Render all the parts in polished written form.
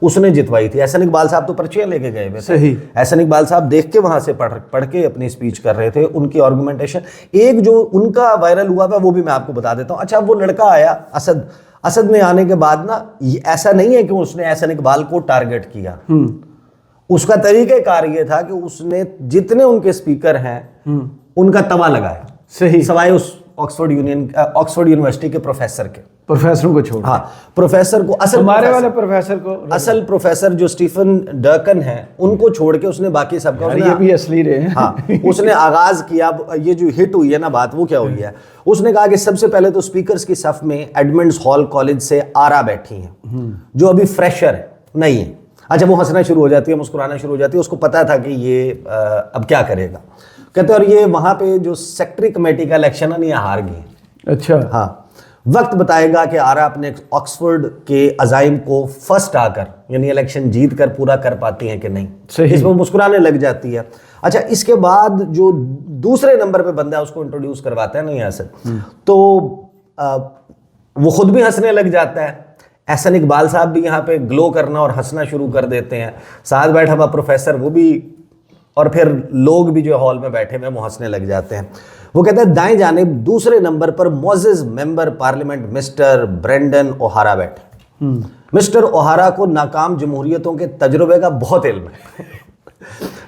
اس نے جتوائی تھی. احسن اقبال صاحب تو پرچیاں لے کے گئے ہوئے تھے. صحیح. احسن اقبال صاحب دیکھ کے وہاں سے پڑھ کے اپنی اسپیچ کر رہے تھے. ان کی آرگومنٹیشن ایک جو ان کا وائرل ہوا تھا وہ بھی میں آپ کو بتا دیتا ہوں. اچھا وہ لڑکا آیا اسد نے آنے کے بعد نا ایسا نہیں ہے کہ اس نے احسن اقبال کو ٹارگٹ کیا. اس کا طریقہ کار یہ تھا کہ اس نے جتنے ان کے اسپیکر ہیں ان کا توا لگایا. صحیح. سوائے اس آکسفورڈ یونیورسٹی کے پروفیسروں کو چھوڑ. ہاں پروفیسر کو ہمارے والے پروفیسر کو اصل پروفیسر جو اسٹیفن ڈرکن ہیں ان کو چھوڑ کے اس نے باقی سب کا یہ بھی اصلی رہے ہیں. ہاں اس نے آغاز کیا. یہ جو ہٹ ہوئی ہے نا بات وہ کیا ہوئی ہے, اس نے کہا کہ سب سے پہلے تو اسپیکرز کی صف میں ایڈمنڈز ہال کالج سے آرا بیٹھی ہیں جو ابھی فریشر نہیں ہے. اچھا وہ ہنسنا شروع ہو جاتی ہے, مسکرانا شروع ہو جاتی ہے. اس کو پتا تھا کہ یہ اب کیا کرے گا. کہتے اور یہ وہاں پہ جو سیکٹری کمیٹی کا الیکشن ہے نا یہ ہار گئی. اچھا. ہاں وقت بتائے گا کہ آرا اپنے آکسفورڈ کے عزائم کو فرسٹ آ کر یعنی الیکشن جیت کر پورا کر پاتی ہیں کہ نہیں. اس میں مسکرانے لگ جاتی ہے. اچھا اس کے بعد جو دوسرے نمبر پہ بندہ ہے اس کو انٹروڈیوس کرواتا ہے نا یہاں سے, تو وہ خود بھی ہنسنے لگ جاتا ہے. احسن اقبال صاحب بھی یہاں پہ گلو کرنا اور ہنسنا شروع کر دیتے ہیں. ساتھ بیٹھا ہوا پروفیسر وہ بھی, اور پھر لوگ بھی جو ہال میں بیٹھے ہوئے وہ ہنسنے لگ جاتے ہیں. وہ کہتا ہے دائیں جانب دوسرے نمبر پر معزز member parliament mister Brendan O'Hara بیٹھے. مسٹر اوہارا کو ناکام جمہوریتوں کے تجربے کا بہت علم ہے.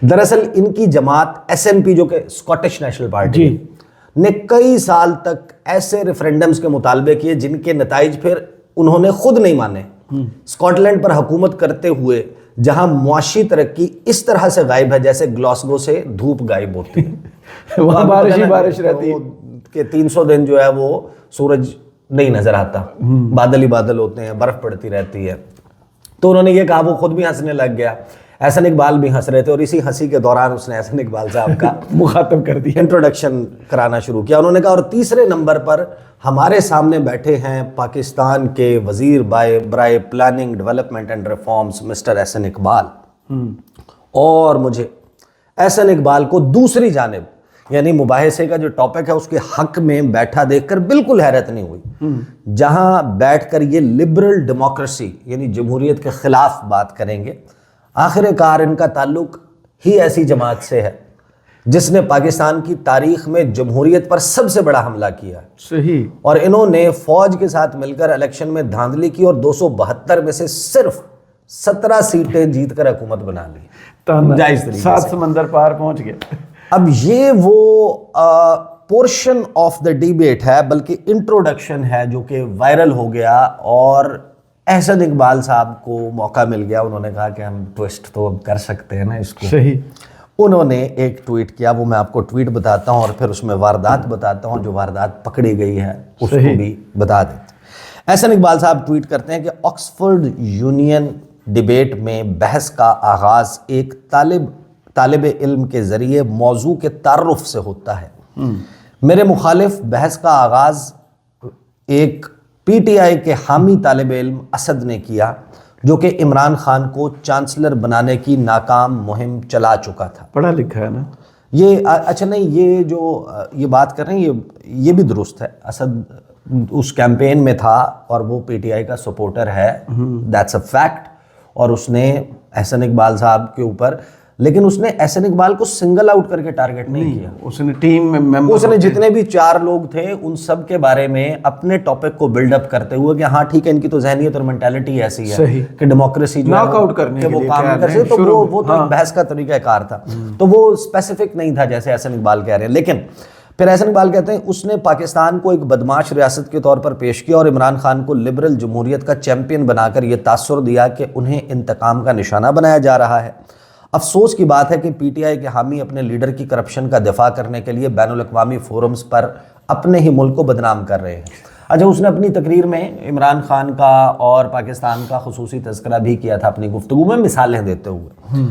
دراصل ان کی جماعت ایس این پی جو کہ اسکاٹش نیشنل پارٹی نے کئی سال تک ایسے ریفرینڈمز کے مطالبے کیے جن کے نتائج پھر انہوں نے خود نہیں مانے. اسکاٹ لینڈ پر حکومت کرتے ہوئے جہاں معاشی ترقی اس طرح سے غائب ہے جیسے گلاسگو سے دھوپ غائب ہوتی ہے. وہاں بارش ہی بارش رہتی ہے کہ 300 دن جو ہے وہ سورج نہیں نظر آتا, بادل ہی بادل ہوتے ہیں, برف پڑتی رہتی ہے. تو انہوں نے یہ کہا, وہ خود بھی ہنسنے لگ گیا. احسن اقبال بھی ہنس رہے تھے اور اسی ہنسی کے دوران اس نے احسن اقبال صاحب کا مخاطب کر دیا, انٹروڈکشن کرانا شروع کیا. انہوں نے کہا اور تیسرے نمبر پر ہمارے سامنے بیٹھے ہیں پاکستان کے وزیر برائے planning development and reforms mister Ahsan Iqbal. اور مجھے احسن اقبال کو دوسری جانب یعنی مباحثے کا جو ٹاپک ہے اس کے حق میں بیٹھا دیکھ کر بالکل حیرت نہیں ہوئی. جہاں بیٹھ کر یہ لبرل ڈیموکریسی یعنی جمہوریت کے خلاف بات کریں گے. آخر کار ان کا تعلق ہی ایسی جماعت سے ہے جس نے پاکستان کی تاریخ میں جمہوریت پر سب سے بڑا حملہ کیا. صحیح. اور انہوں نے فوج کے ساتھ مل کر الیکشن میں دھاندلی کی اور 272 میں سے صرف 17 سیٹیں جیت کر حکومت بنا لی. جائز طریقے سے 7 سمندر پار پہنچ گئے. اب یہ وہ پورشن آف دا ڈیبیٹ ہے بلکہ انٹروڈکشن ہے جو کہ وائرل ہو گیا اور احسن اقبال صاحب کو موقع مل گیا. انہوں نے کہا کہ ہم ٹویسٹ تو اب کر سکتے ہیں نا اس کو. صحیح. انہوں نے ایک ٹویٹ کیا, وہ میں آپ کو ٹویٹ بتاتا ہوں اور پھر اس میں واردات بتاتا ہوں. جو واردات پکڑی گئی ہے اس کو بھی بتا دیتے. احسن اقبال صاحب ٹویٹ کرتے ہیں کہ آکسفورڈ یونین ڈیبیٹ میں بحث کا آغاز ایک طالب علم کے ذریعے موضوع کے تعارف سے ہوتا ہے. میرے مخالف بحث کا آغاز ایک پی ٹی آئی کے حامی طالب علم اسد نے کیا جو کہ عمران خان کو چانسلر بنانے کی ناکام مہم چلا چکا تھا. پڑھا لکھا ہے نا یہ. اچھا نہیں, یہ جو یہ بات کر رہے ہیں یہ بھی درست ہے. اسد اس کیمپین میں تھا اور وہ پی ٹی آئی کا سپورٹر ہے, دیٹس اے فیکٹ. اور اس نے احسن اقبال صاحب کے اوپر, لیکن اس نے احسن اقبال کو سنگل آؤٹ کر کے ٹارگٹ نہیں کیا. اس نے ٹیم میں ممبر, اس نے جتنے بھی 4 لوگ تھے ان سب کے بارے میں اپنے ٹاپک کو بلڈ اپ کرتے ہوئے کہ ہاں ٹھیک ہے ان کی تو ذہنیت اور مینٹالٹی ایسی ہے کہ ڈیموکریسی جو ناک آؤٹ کرنے کے وہ لیے کام کر سکے. تو وہ تو ایک بحث کا طریقہ کار تھا, تو وہ اسپیسیفک نہیں تھا جیسے احسن اقبال کہہ رہے ہیں. لیکن پھر احسن اقبال کہتے ہیں اس نے پاکستان کو ایک بدمعاش ریاست کے طور پر پیش کیا اور عمران خان کو لبرل جمہوریت کا چیمپئن بنا کر یہ تاثر دیا کہ انہیں انتقام کا نشانہ بنایا جا رہا ہے. افسوس کی بات ہے کہ پی ٹی آئی کے حامی اپنے لیڈر کی کرپشن کا دفاع کرنے کے لیے بین الاقوامی فورمز پر اپنے ہی ملک کو بدنام کر رہے ہیں. اچھا اس نے اپنی تقریر میں عمران خان کا اور پاکستان کا خصوصی تذکرہ بھی کیا تھا اپنی گفتگو میں مثالیں دیتے ہوئے.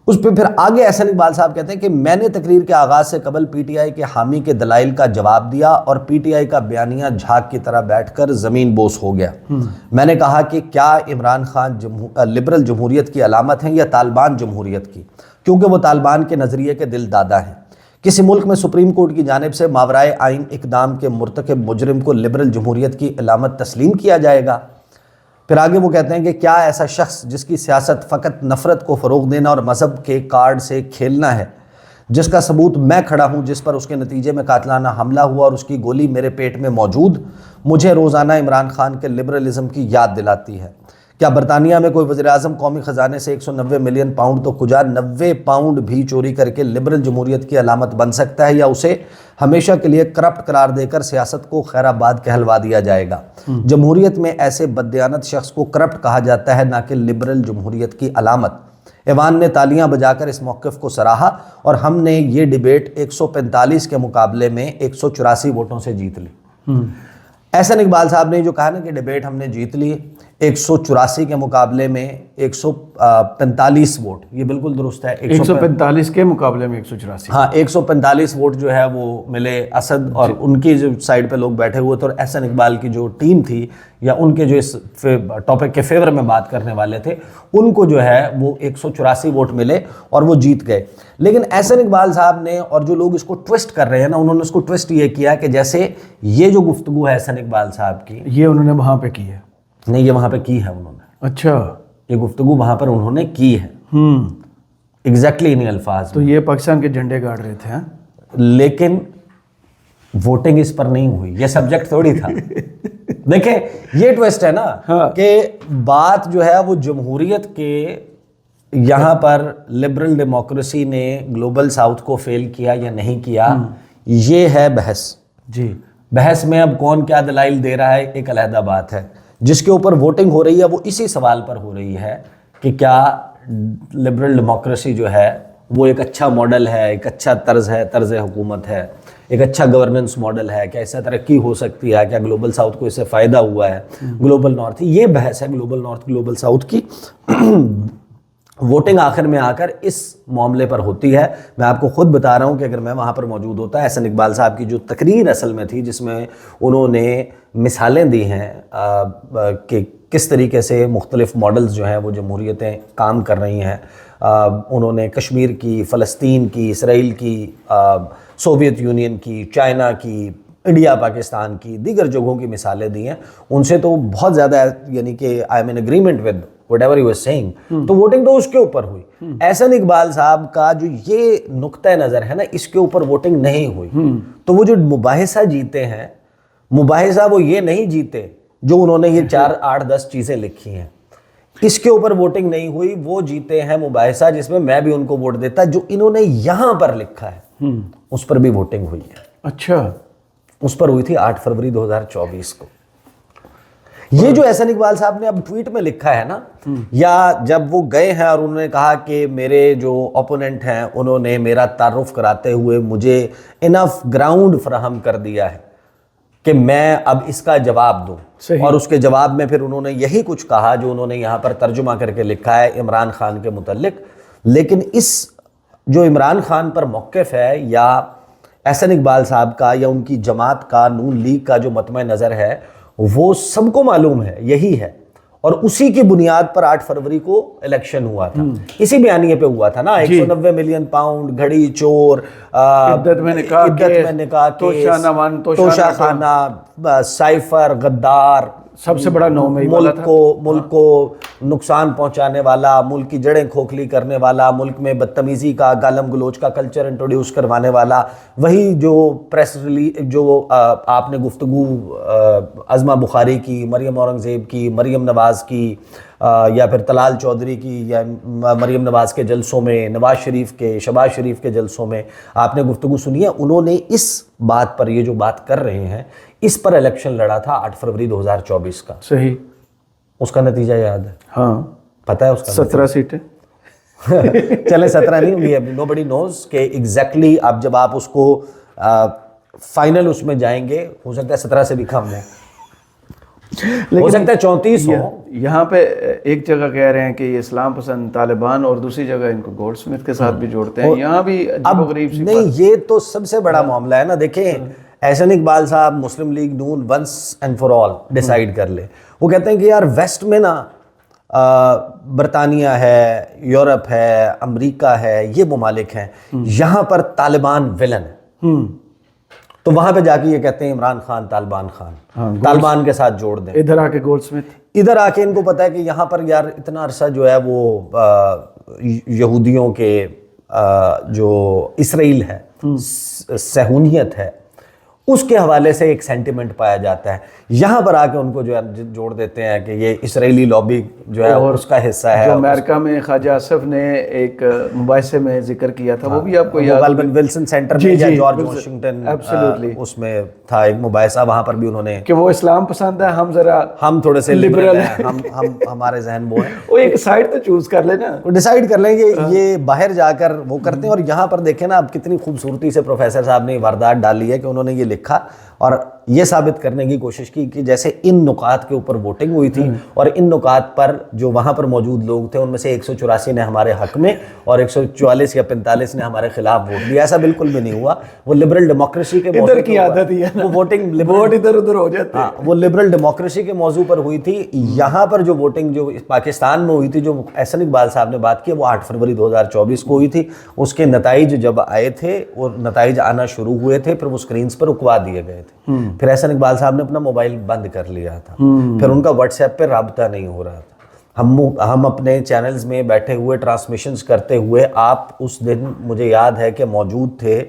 اس پہ پھر آگے احسن اقبال صاحب کہتے ہیں کہ میں نے تقریر کے آغاز سے قبل پی ٹی آئی کے حامی کے دلائل کا جواب دیا اور پی ٹی آئی کا بیانیہ جھاگ کی طرح بیٹھ کر زمین بوس ہو گیا. میں نے کہا کہ کیا عمران خان لبرل جمہوریت کی علامت ہیں یا طالبان جمہوریت کی, کیونکہ وہ طالبان کے نظریے کے دل دادا ہیں. کسی ملک میں سپریم کورٹ کی جانب سے ماورائے آئین اقدام کے مرتکب مجرم کو لبرل جمہوریت کی علامت تسلیم کیا جائے گا؟ پھر آگے وہ کہتے ہیں کہ کیا ایسا شخص جس کی سیاست فقط نفرت کو فروغ دینا اور مذہب کے کارڈ سے کھیلنا ہے، جس کا ثبوت میں کھڑا ہوں، جس پر اس کے نتیجے میں قاتلانہ حملہ ہوا اور اس کی گولی میرے پیٹ میں موجود، مجھے روزانہ عمران خان کے لبرلزم کی یاد دلاتی ہے۔ کیا برطانیہ میں کوئی وزیراعظم قومی خزانے سے 190 ملین پاؤنڈ تو کجا 90 پاؤنڈ بھی چوری کر کے لبرل جمہوریت کی علامت بن سکتا ہے، یا اسے ہمیشہ کے لیے کرپٹ قرار دے کر سیاست کو خیر آباد کہلوا دیا جائے گا؟ جمہوریت میں ایسے بددیانت شخص کو کرپٹ کہا جاتا ہے، نہ کہ لبرل جمہوریت کی علامت۔ ایوان نے تالیاں بجا کر اس موقف کو سراہا اور ہم نے یہ ڈیبیٹ 145 کے مقابلے میں 184 ووٹوں سے جیت لی۔ احسن اقبال صاحب نے جو کہا نا کہ ڈیبیٹ ہم نے جیت لی 184 کے مقابلے میں 145 ووٹ، یہ بالکل درست ہے۔ 145 کے مقابلے میں 184، ہاں 145 ووٹ جو ہے وہ ملے اسد اور ان کی جو سائڈ پہ لوگ بیٹھے ہوئے تھے، اور احسن اقبال کی جو ٹیم تھی یا ان کے جو اس ٹاپک کے فیور میں بات کرنے والے تھے، ان کو جو ہے وہ 184 ووٹ ملے اور وہ جیت گئے۔ لیکن احسن اقبال صاحب نے اور جو لوگ اس کو ٹوسٹ کر رہے ہیں نا، انہوں نے اس کو ٹوسٹ یہ کیا کہ جیسے یہ جو گفتگو ہے احسن اقبال صاحب کی، یہ انہوں نے وہاں پہ کی ہے۔ نہیں، یہ وہاں پہ کی ہے انہوں نے، اچھا، یہ گفتگو وہاں پر انہوں نے کی ہے ایگزیکٹلی انہیں الفاظ تو یہ پاکستان کے جھنڈے گاڑ رہے تھے، لیکن ووٹنگ اس پر نہیں ہوئی، یہ سبجیکٹ تھوڑی تھا۔ دیکھیں یہ ٹویسٹ ہے نا کہ بات جو ہے وہ جمہوریت کے یہاں پر لبرل ڈیموکریسی نے گلوبل ساؤتھ کو فیل کیا یا نہیں کیا، یہ ہے بحث۔ جی، بحث میں اب کون کیا دلائل دے رہا ہے ایک علیحدہ بات ہے، جس کے اوپر ووٹنگ ہو رہی ہے وہ اسی سوال پر ہو رہی ہے کہ کیا لبرل ڈیموکریسی جو ہے وہ ایک اچھا ماڈل ہے، ایک اچھا طرز ہے، طرز حکومت ہے، ایک اچھا گورننس ماڈل ہے، کیا اس سے ترقی ہو سکتی ہے، کیا گلوبل ساؤتھ کو اس سے فائدہ ہوا ہے، گلوبل نارتھ۔ یہ بحث ہے گلوبل نارتھ گلوبل ساؤتھ کی۔ ووٹنگ آخر میں آ کر اس معاملے پر ہوتی ہے۔ میں آپ کو خود بتا رہا ہوں کہ اگر میں وہاں پر موجود ہوتا، احسن اقبال صاحب کی جو تقریر اصل میں تھی، جس میں انہوں نے مثالیں دی ہیں کہ کس طریقے سے مختلف ماڈلز جو ہیں وہ جمہوریتیں کام کر رہی ہیں، انہوں نے کشمیر کی، فلسطین کی، اسرائیل کی، سوویت یونین کی، چائنا کی، انڈیا پاکستان کی، دیگر جگہوں کی مثالیں دی ہیں، ان سے تو بہت زیادہ، یعنی کہ I am in agreement with whatever he was saying، تو ووٹنگ تو اس کے اوپر ہوئی۔ احسن اقبال صاحب کا جو یہ نقطہ نظر ہے نا، اس کے اوپر ووٹنگ نہیں ہوئی، تو وہ جو مباحثہ جیتے ہیں، مباحثہ وہ یہ نہیں جیتے جو انہوں نے یہ 4 8 10 چیزیں لکھی ہیں، اس کے اوپر ووٹنگ نہیں ہوئی، وہ جیتے ہیں مباحثہ جس میں میں بھی ان کو ووٹ دیتا، جو انہوں نے یہاں پر لکھا ہے اس پر بھی ووٹنگ ہوئی ہے۔ اچھا، اس پر ہوئی تھی 8 فروری 2024 کو۔ یہ جو احسن اقبال صاحب نے اب ٹویٹ میں لکھا ہے نا، یا جب وہ گئے ہیں اور انہوں نے کہا کہ میرے جو اپوننٹ ہیں انہوں نے میرا تعارف کراتے ہوئے مجھے انف گراؤنڈ فراہم کر دیا ہے کہ میں اب اس کا جواب دوں، اور اس کے جواب میں پھر انہوں نے یہی کچھ کہا جو انہوں نے یہاں پر ترجمہ کر کے لکھا ہے عمران خان کے متعلق۔ لیکن اس جو عمران خان پر موقف ہے، یا احسن اقبال صاحب کا، یا ان کی جماعت کا، نون لیگ کا جو مطمع نظر ہے، وہ سب کو معلوم ہے، یہی ہے، اور اسی کی بنیاد پر 8 فروری کو الیکشن ہوا تھا، اسی بیانیے پہ ہوا تھا نا۔ 190 ملین پاؤنڈ، گھڑی چور، عدت میں نکاح، توشہ خانہ، سائفر، غدار، سب سے بڑا نام ہے ملک کو نقصان پہنچانے والا، ملک کی جڑیں کھوکھلی کرنے والا، ملک میں بدتمیزی کا، گالم گلوچ کا کلچر انٹروڈیوس کروانے والا، وہی جو پریس ریلیز جو آپ نے گفتگو عظمہ بخاری کی، مریم اورنگزیب کی، مریم نواز کی، یا پھر طلال چودھری کی، یا مریم نواز کے جلسوں میں، نواز شریف کے، شہباز شریف کے جلسوں میں آپ نے گفتگو سنی ہے، انہوں نے اس بات پر، یہ جو بات کر رہے ہیں، اس پر الیکشن لڑا تھا 8 فروری 2024 کا۔ صحیح، اس کا نتیجہ یاد ہے؟ ہاں پتہ ہے اس کا 17 سیٹیں چلے 17 نہیں ہوگی، ابھی nobody knows کہ ایگزیکٹلی اب جب آپ اس کو فائنل اس میں جائیں گے، ہو سکتا ہے 17 سے بھی کم ہو سکتا ہے 34 ہو۔ یہاں پہ ایک جگہ کہہ رہے ہیں کہ یہ اسلام پسند طالبان، اور دوسری جگہ ان کو گولڈ سمتھ کے ساتھ بھی جوڑتے ہیں، یہاں بھی عجیب و غریب سی نہیں، یہ تو سب سے بڑا معاملہ ہے نا۔ دیکھیں احسن اقبال صاحب مسلم لیگ نون once and for all decide کر لے، وہ کہتے ہیں کہ یار ویسٹ میں نا برطانیہ ہے، یورپ ہے، امریکہ ہے، یہ ممالک ہیں، یہاں پر طالبان ویلن ہے، تو وہاں پہ جا کے یہ کہتے ہیں عمران خان طالبان خان، طالبان کے ساتھ جوڑ دیں. ادھر آ کے گولڈ اسمتھ، ادھر آ کے ان کو پتا ہے کہ یہاں پر یار اتنا عرصہ جو ہے وہ یہودیوں کے جو اسرائیل ہے، صہیونیت ہے، اس کے حوالے سے ایک سینٹیمنٹ پایا جاتا ہے. یہاں پر آ کے ان کو جو ہے جوڑ دیتے ہیں کہ یہ اسرائیلی لابی جو ہے اس کا حصہ ہے. جو امریکہ میں خواجہ آصف نے ایک مباحثے میں ذکر کیا تھا، وہ بھی آپ کو یاد غالباً ولسن سینٹر میں یا جارج واشنگٹن اس میں تھا ایک مباحثہ، وہاں پر بھی انہوں نے کہ وہ اسلام پسند ہے، ہم تھوڑے سے لبرل ہیں، ہم ہمارے ذہن وہ ہیں. وہ ایک سائڈ تو چوز کر لینا، ڈیسائیڈ کر لیں گے. یہ باہر جا کر وہ کرتے ہیں. اور یہاں پر دیکھیں نا اب کتنی خوبصورتی سے پروفیسر صاحب نے واردات ڈالی ہے کہ انہوں نے یہ لکھا اور یہ ثابت کرنے کی کوشش کی کہ جیسے ان نکات کے اوپر ووٹنگ ہوئی تھی اور ان نکات پر جو وہاں پر موجود لوگ تھے ان میں سے 184 نے ہمارے حق میں اور 144 یا 45 نے ہمارے خلاف ووٹ دیا. ایسا بالکل بھی نہیں ہوا. وہ لبرل ڈیموکریسی کے ادھر کی عادت ہی ہے، وہ ووٹنگ ووٹ ادھر ادھر ہو جاتے ہیں. وہ لبرل ڈیموکریسی کے موضوع پر ہوئی تھی. یہاں پر جو ووٹنگ جو پاکستان میں ہوئی تھی، جو احسن اقبال صاحب نے بات کی، وہ 8 فروری 2024 کو ہوئی تھی. اس کے نتائج جب آئے تھے اور نتائج آنا شروع ہوئے تھے، پھر وہ سکرینز پر رکوا دیے گئے تھے. پھر احسن اقبال صاحب نے اپنا موبائل بند کر لیا تھا. پھر ان کا واٹس ایپ پہ رابطہ نہیں ہو رہا تھا. ہم اپنے چینلز میں بیٹھے ہوئے ٹرانسمیشنز کرتے ہوئے، آپ اس دن مجھے یاد ہے کہ موجود تھے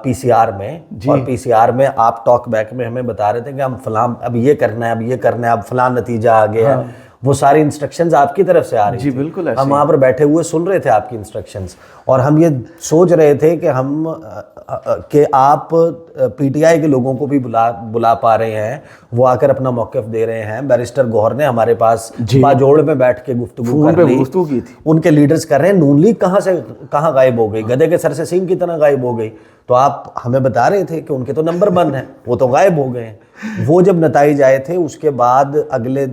پی سی آر میں، اور پی سی آر میں آپ ٹاک بیک میں ہمیں بتا رہے تھے کہ ہم فلاں اب یہ کرنا ہے، اب یہ کرنا ہے، اب فلاں نتیجہ آ گیا ہے. وہ ساری انسٹرکشنز آپ کی طرف سے آ رہی جی بالکل. ہم وہاں پر بیٹھے ہوئے سن رہے تھے آپ کی انسٹرکشنز، اور ہم یہ سوچ رہے تھے کہ آپ پی ٹی آئی کے لوگوں کو بھی بلا پا رہے ہیں، وہ آ کر اپنا موقف دے رہے ہیں. بیرسٹر گوہر نے ہمارے پاس باجوڑ میں بیٹھ کے گفتگو کر لی کی تھی. ان کے لیڈرز کر رہے ہیں نون لیگ کہاں غائب ہو گئی، گدھے کے سر سے سینگ کی طرح غائب ہو گئی. تو آپ ہمیں بتا رہے تھے کہ ان کے تو نمبر بند ہیں، وہ تو غائب ہو گئے ہیں. وہ جب نتائج آئے تھے اس کے بعد اگلے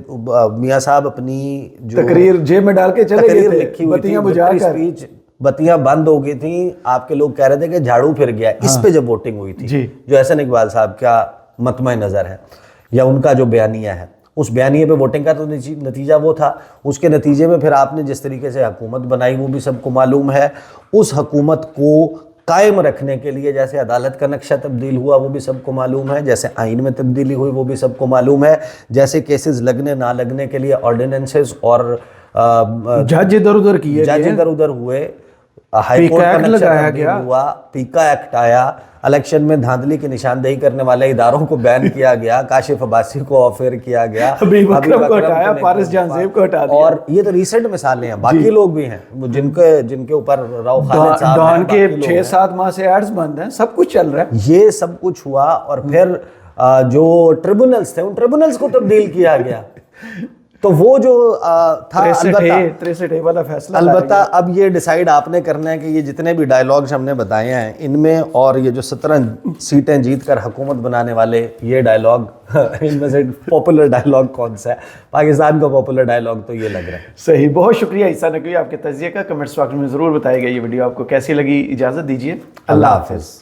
میاں صاحب اپنی جو تقریر جیب میں ڈال کے چلے گئے تھے، لکھی ہوئی تھی، بجا کر اسپیچ بتیاں بند ہو گئی تھیں. آپ کے لوگ کہہ رہے تھے کہ جھاڑو پھر گیا. اس پہ جب ووٹنگ ہوئی تھی، جو احسن اقبال صاحب کا مطمع نظر ہے یا ان کا جو بیانیہ ہے، اس بیانیے پہ ووٹنگ کا تو نتیجہ وہ تھا. اس کے نتیجے میں پھر آپ نے جس طریقے سے حکومت بنائی وہ بھی سب کو معلوم ہے. اس حکومت کو قائم رکھنے کے لیے جیسے عدالت کا نقشہ تبدیل ہوا وہ بھی سب کو معلوم ہے، جیسے آئین میں تبدیلی ہوئی وہ بھی سب کو معلوم ہے، جیسے کیسز لگنے نہ لگنے کے لیے آرڈیننسز اور جج ادھر ادھر ہوئے. ہائی کورٹ کا نقشہ تبدیل ہوا، پیکا ایکٹ آیا، الیکشن میں دھاندلی کی نشاندہی کرنے والے اداروں کو بین کیا گیا، کاشف عباسی کو آفر کیا گیا، حبیب اکرم کو ہٹایا، پارس جان زیب کو ہٹا دیا. اور یہ تو ریسنٹ مثالیں ہیں. باقی لوگ بھی ہیں جن کے اوپر راؤ خالد صاحب ڈان کے 6-7 ماہ سے ایڈز بند ہیں، سب کچھ چل رہا ہے. یہ سب کچھ ہوا اور پھر جو ٹریبونلز تھے ان ٹریبونلز کو تبدیل کیا گیا. تو وہ جو تھا البتہ اب یہ ڈیسائیڈ آپ نے کرنا ہے کہ یہ جتنے بھی ڈائیلاگز ہم نے بتائے ہیں ان میں، اور یہ جو 17 سیٹیں جیت کر حکومت بنانے والے یہ ڈائیلاگ، ان میں سے پاپولر ڈائیلاگ کون سا ہے؟ پاکستان کا پاپولر ڈائیلاگ تو یہ لگ رہا ہے. صحیح. بہت شکریہ عیسیٰ نقوی آپ کے تجزیے کا. کمنٹس باکس میں ضرور بتائیے گا یہ ویڈیو آپ کو کیسی لگی. اجازت دیجیے، اللہ حافظ.